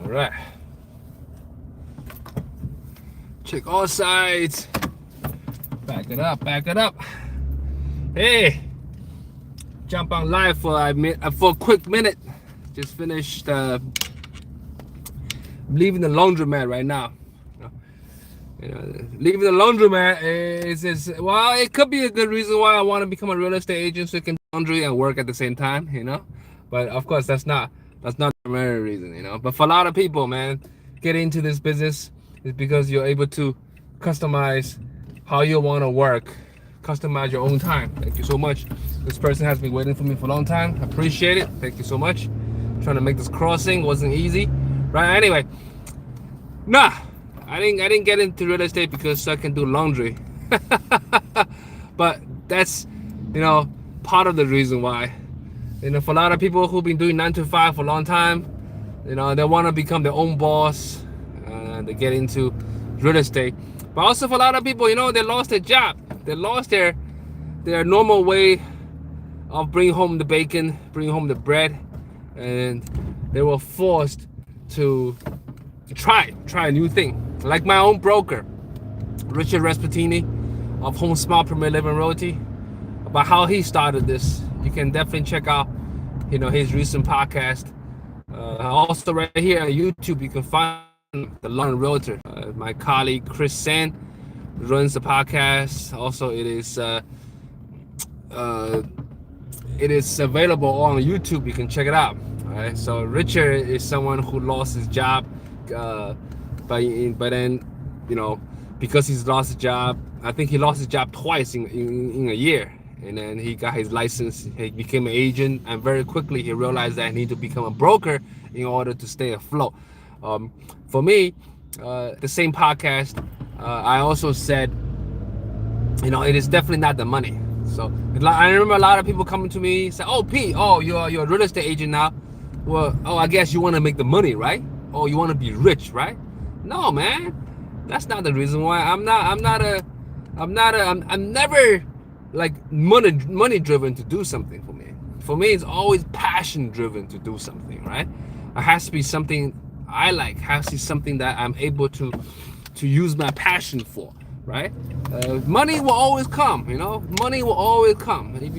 All right. Check all sides. Back it up, back it up. Hey, jump on live for a quick minute. Just finished leaving the laundromat right now. Leaving the laundromat is well, it could be a good reason why I want to become a real estate agent so I can do laundry and work at the same time, But of course, that's not the primary reason, But for a lot of people, man, getting into this business is because you're able to customize how you want to work, customize your own time. Thank you so much. This person has been waiting for me for a long time. I appreciate it. Thank you so much. Trying to make this crossing wasn't easy, right? Anyway, nah, I didn't get into real estate because I can do laundry, but that's part of the reason why. For a lot of people who've been doing 9 to 5 for a long time, they want to become their own boss. They get into real estate. But also for a lot of people, they lost their job. They lost their normal way of bringing home the bacon, bringing home the bread, and they were forced to try a new thing. Like my own broker, Richard Respatini of Home Smart Premier Living Realty, about how he started this. You can definitely check out, his recent podcast. Also right here on YouTube, you can find The London Realtor. My colleague Chris Sand runs the podcast. Also, it is available on YouTube. You can check it out. All right. So Richard is someone who lost his job, but then, because he's lost his job, I think he lost his job twice in a year. And then he got his license, he became an agent, and very quickly he realized that he needed to become a broker in order to stay afloat. For me, the same podcast, I also said, it is definitely not the money. So I remember a lot of people coming to me say, "Oh, Pete, you're a real estate agent now. Well, I guess you want to make the money, right? Oh, you want to be rich, right?" No, man, that's not the reason why. I'm never like money driven to do something for me. For me, it's always passion driven to do something, right? It has to be something I like, has to be something that I'm able to use my passion for, right? Money will always come, money will always come. If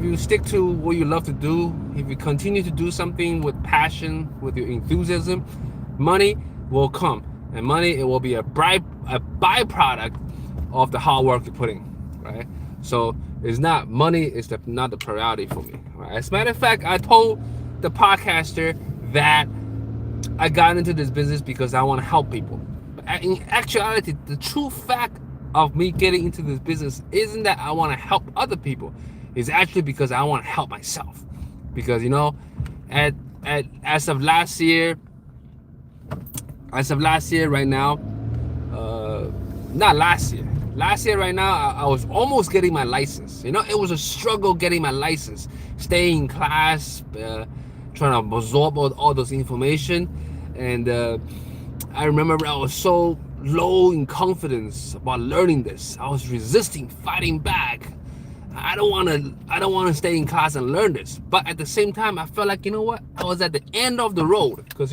you stick to what you love to do, if you continue to do something with passion, with your enthusiasm, money will come. And money, it will be a byproduct of the hard work you're putting, right? So it's not money, it's not the priority for me, right? As a matter of fact, I told the podcaster that I got into this business because I want to help people. But in actuality, the true fact of me getting into this business isn't that I want to help other people. It's actually because I want to help myself. Because as of last year right now, not last year. Last year right now, I was almost getting my license. It was a struggle getting my license. Staying in class, trying to absorb all those information. And I remember I was so low in confidence about learning this. I was resisting, fighting back. I don't want to stay in class and learn this. But at the same time, I felt like, I was at the end of the road. Because,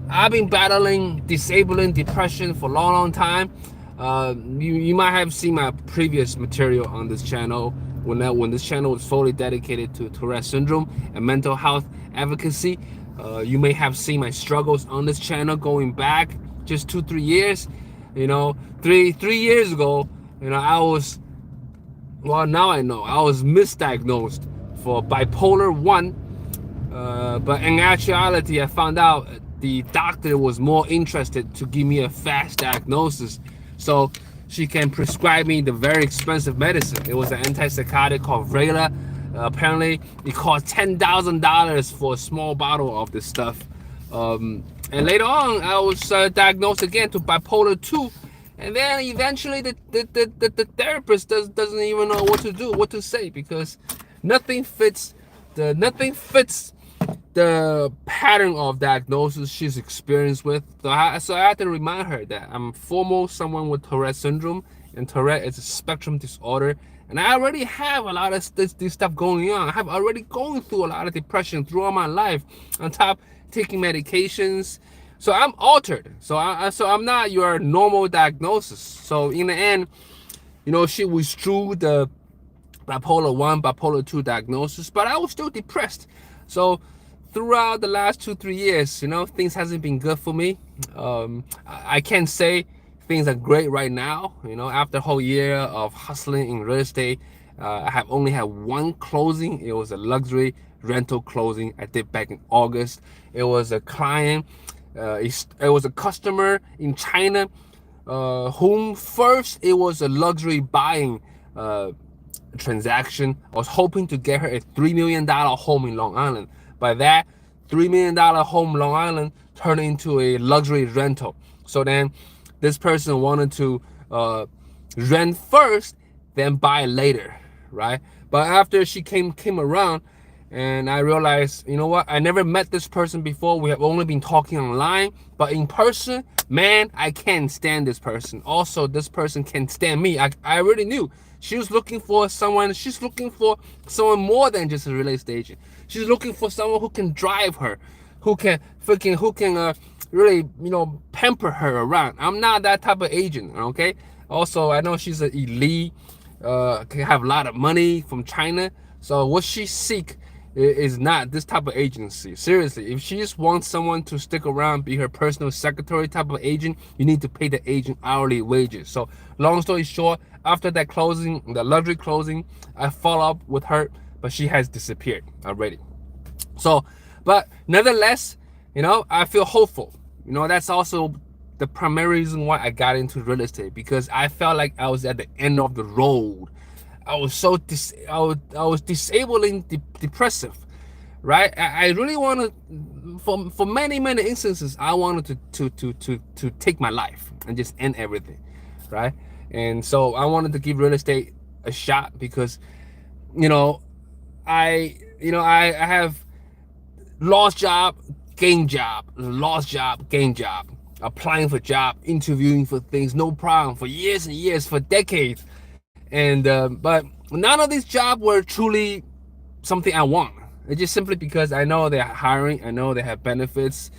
I've been battling disabling depression for a long time. You might have seen my previous material on this channel when this channel was fully dedicated to Tourette syndrome and mental health advocacy. You may have seen my struggles on this channel going back just 2-3 years. 3 years ago, I was, well, now I know I was misdiagnosed for bipolar 1, but in actuality I found out the doctor was more interested to give me a fast diagnosis so she can prescribe me the very expensive medicine. It was an antipsychotic called Vraylar. Apparently it cost $10,000 for a small bottle of this stuff. And later on I was diagnosed again to bipolar 2, and then eventually the therapist doesn't even know what to do, what to say, because nothing fits the pattern of diagnosis she's experienced with. So I had to remind her that I'm foremost someone with Tourette syndrome, and Tourette is a spectrum disorder. And I already have a lot of this stuff going on. I have already gone through a lot of depression throughout my life. On top, taking medications. So I'm altered. So I'm not your normal diagnosis. So in the end, she withdrew the bipolar 1, bipolar 2 diagnosis, but I was still depressed. So throughout the last 2-3 years, things hasn't been good for me. I can't say things are great right now. After a whole year of hustling in real estate, I have only had one closing. It was a luxury rental closing I did back in August. It was a client, it was a customer in China, whom first it was a luxury buying transaction. I was hoping to get her a $3 million home in Long Island. By that, $3 million home in Long Island turned into a luxury rental. So then this person wanted to rent first, then buy later, right? But after she came around, and I realized, you know what? I never met this person before. We have only been talking online, but in person, man, I can't stand this person. Also, this person can't stand me. I already knew she was looking for someone. She's looking for someone more than just a real estate agent. She's looking for someone who can drive her, who can really, pamper her around. I'm not that type of agent, okay? Also, I know she's an elite, can have a lot of money from China. So what she seek is not this type of agency. Seriously, if she just wants someone to stick around, be her personal secretary type of agent, you need to pay the agent hourly wages. So long story short, after that closing, the luxury closing, I follow up with her, but she has disappeared already. So, but nevertheless, I feel hopeful. That's also the primary reason why I got into real estate, because I felt like I was at the end of the road. I was so I was disabling depressive, right? I really wanted, for many instances, I wanted to take my life and just end everything, right? And so I wanted to give real estate a shot because, I have lost job, gain job, lost job, gain job, applying for job, interviewing for things, no problem, for years and years, for decades. And but none of these jobs were truly something I want. It's just simply because I know they're hiring, I know they have benefits,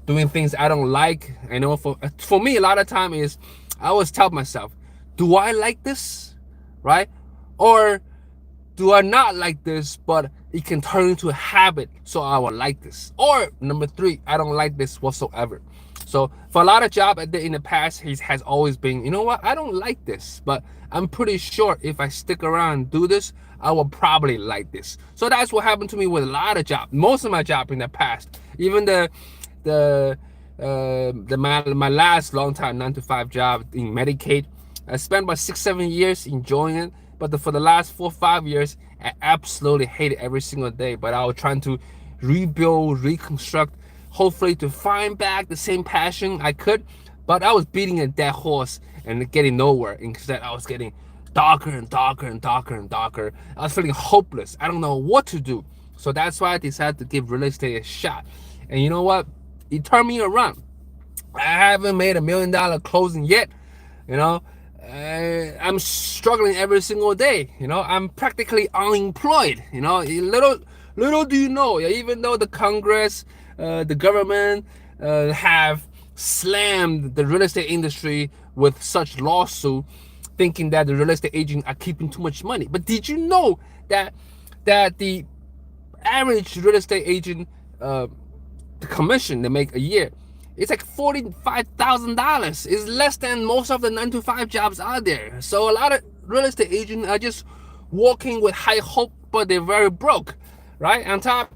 doing things I don't like. I know for me, a lot of time is I always tell myself, do I like this, right? Or do I not like this, but it can turn into a habit, so I will like this? Or number 3, I don't like this whatsoever. So for a lot of jobs in the past, he has always been, you know what, I don't like this, but I'm pretty sure if I stick around and do this, I will probably like this. So that's what happened to me with a lot of jobs. Most of my jobs in the past, even my last long time 9-to-5 job in Medicaid, I spent about 6-7 years enjoying it. But for the last 4-5 years, I absolutely hate it every single day. But I was trying to rebuild, reconstruct, hopefully to find back the same passion I could. But I was beating a dead horse and getting nowhere. Instead, I was getting darker and darker and darker and darker. I was feeling hopeless. I don't know what to do. So that's why I decided to give real estate a shot. And you know what? It turned me around. I haven't made $1 million closing yet. I'm struggling every single day. I'm practically unemployed. Little do you know, even though the Congress, the government have slammed the real estate industry with such lawsuit, thinking that the real estate agents are keeping too much money. But did you know that the average real estate agent, the commission they make a year, it's like $45,000. It's less than most of the 9-to-5 jobs out there. So a lot of real estate agents are just walking with high hope, but they're very broke, right? On top,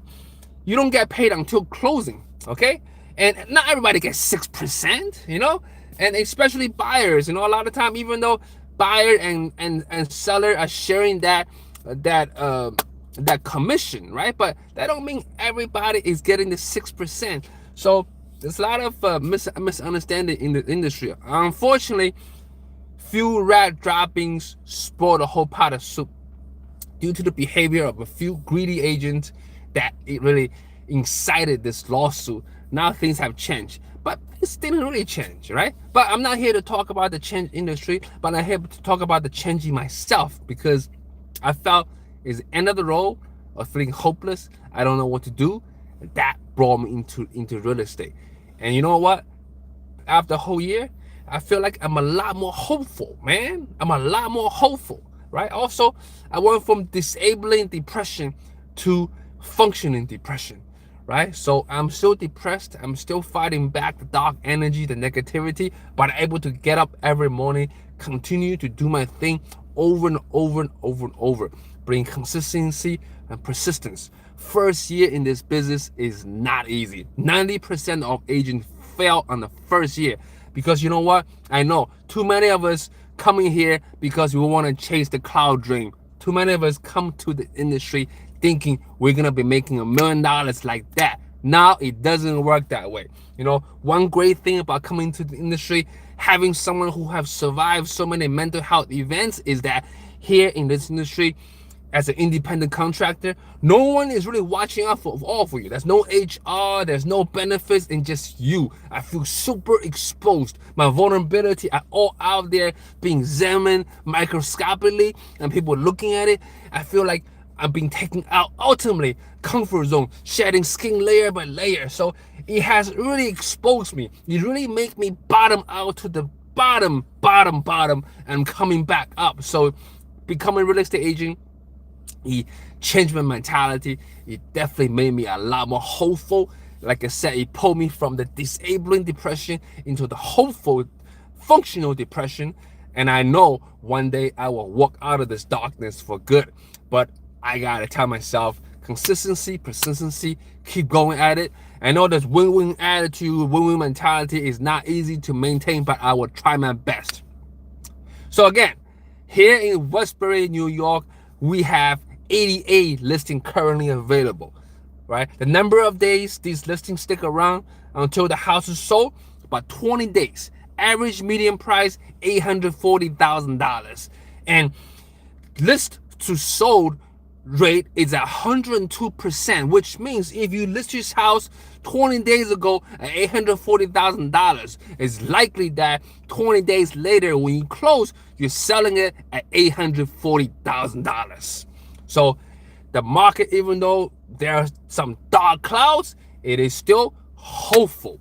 you don't get paid until closing, okay? And not everybody gets 6%, and especially buyers. A lot of time, even though buyer and seller are sharing that commission, right? But that don't mean everybody is getting the 6%. So there's a lot of misunderstanding in the industry. Unfortunately, few rat droppings spoil the whole pot of soup due to the behavior of a few greedy agents that it really incited this lawsuit. Now things have changed, but it didn't really change, right? But I'm not here to talk about the change industry, but I'm here to talk about the changing myself, because I felt it's the end of the road of feeling hopeless. I don't know what to do. That brought me into real estate. And you know what? After a whole year, I feel like I'm a lot more hopeful, man. I'm a lot more hopeful, right? Also, I went from disabling depression to functioning depression, right? So I'm still depressed. I'm still fighting back the dark energy, the negativity, but I'm able to get up every morning, continue to do my thing over and over and over and over, bring consistency and persistence. First year in this business is not easy. 90% of agents fail on the first year because you know what? I know too many of us coming here because we want to chase the cloud dream. Too many of us come to the industry thinking we're gonna be making $1 million like that. Now it doesn't work that way. You know, one great thing about coming to the industry, having someone who have survived so many mental health events, is that here in this industry, as an independent contractor, no one is really watching out for all for you. There's no HR, there's no benefits, and just you. I feel super exposed. My vulnerability are all out there being examined microscopically, and people looking at it. I feel like I'm being taken out. Ultimately, comfort zone, shedding skin layer by layer. So it has really exposed me. It really make me bottom out to the bottom, and coming back up. So becoming a real estate agent, he changed my mentality. It definitely made me a lot more hopeful. Like I said, it pulled me from the disabling depression into the hopeful, functional depression. And I know one day I will walk out of this darkness for good. But I gotta tell myself, consistency, persistency, keep going at it. I know this win-win attitude, win-win mentality is not easy to maintain, but I will try my best. So again, here in Westbury, New York, we have 88 listings currently available, right? The number of days these listings stick around until the house is sold, about 20 days. Average median price, $840,000. And list to sold rate is at 102%, which means if you list your house 20 days ago at $840,000, it's likely that 20 days later when you close, you're selling it at $840,000. So the market, even though there are some dark clouds, it is still hopeful.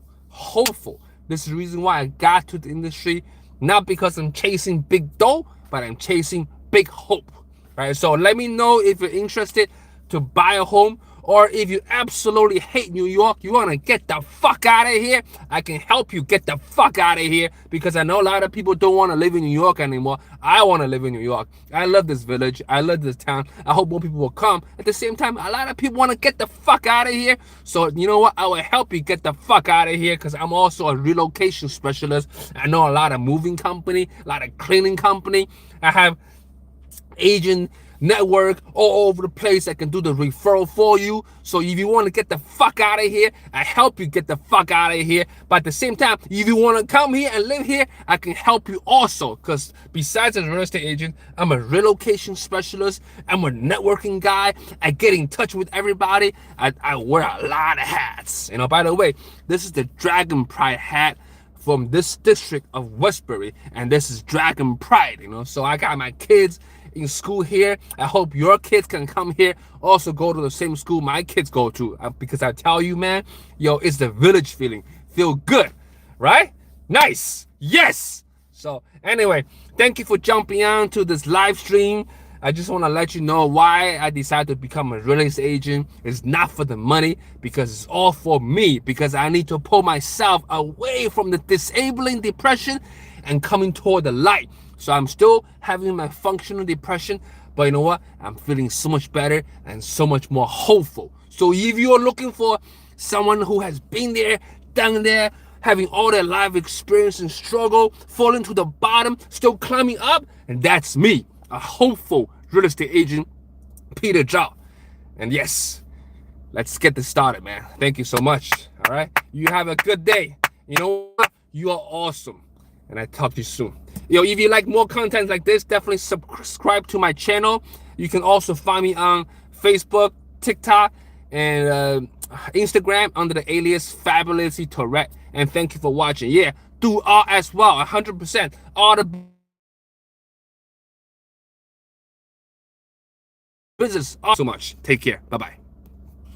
This is the reason why I got to the industry, not because I'm chasing big dough, but I'm chasing big hope. Right, so let me know if you're interested to buy a home, or if you absolutely hate New York, you want to get the fuck out of here. I can help you get the fuck out of here, because I know a lot of people don't want to live in New York anymore. I want to live in New York. I love this village. I love this town. I hope more people will come. At the same time, a lot of people want to get the fuck out of here. So you know what? I will help you get the fuck out of here, because I'm also a relocation specialist. I know a lot of moving company, a lot of cleaning company. I have agent network all over the place that can do the referral for you. So if you want to get the fuck out of here, I help you get the fuck out of here. But at the same time, if you want to come here and live here, I can help you also, because besides as a real estate agent, I'm a relocation specialist. I'm a networking guy. I get in touch with everybody. I wear a lot of hats. You know, by the way, this is the Dragon Pride hat from this district of Westbury, and this is Dragon Pride, you know. So I got my kids in school here. I hope your kids can come here, also go to the same school my kids go to, because I tell you, man, yo, it's the village feeling. Feel good, right? Nice. Yes. So anyway, thank you for jumping on to this live stream. I just want to let you know why I decided to become a real estate agent. It's not for the money, because it's all for me, because I need to pull myself away from the disabling depression and coming toward the light. So I'm still having my functional depression, but you know what? I'm feeling so much better and so much more hopeful. So if you're looking for someone who has been there, done there, having all their life experience and struggle, falling to the bottom, still climbing up, and that's me, a hopeful real estate agent, Peter Zhao. And yes, let's get this started, man. Thank you so much. All right, you have a good day. You know what? You are awesome, and I talk to you soon. Yo, if you like more content like this, definitely subscribe to my channel. You can also find me on Facebook, TikTok, and Instagram under the alias Fabulously Tourette. And thank you for watching. Yeah, do all as well, 100%. All the business so much. Take care. Bye-bye.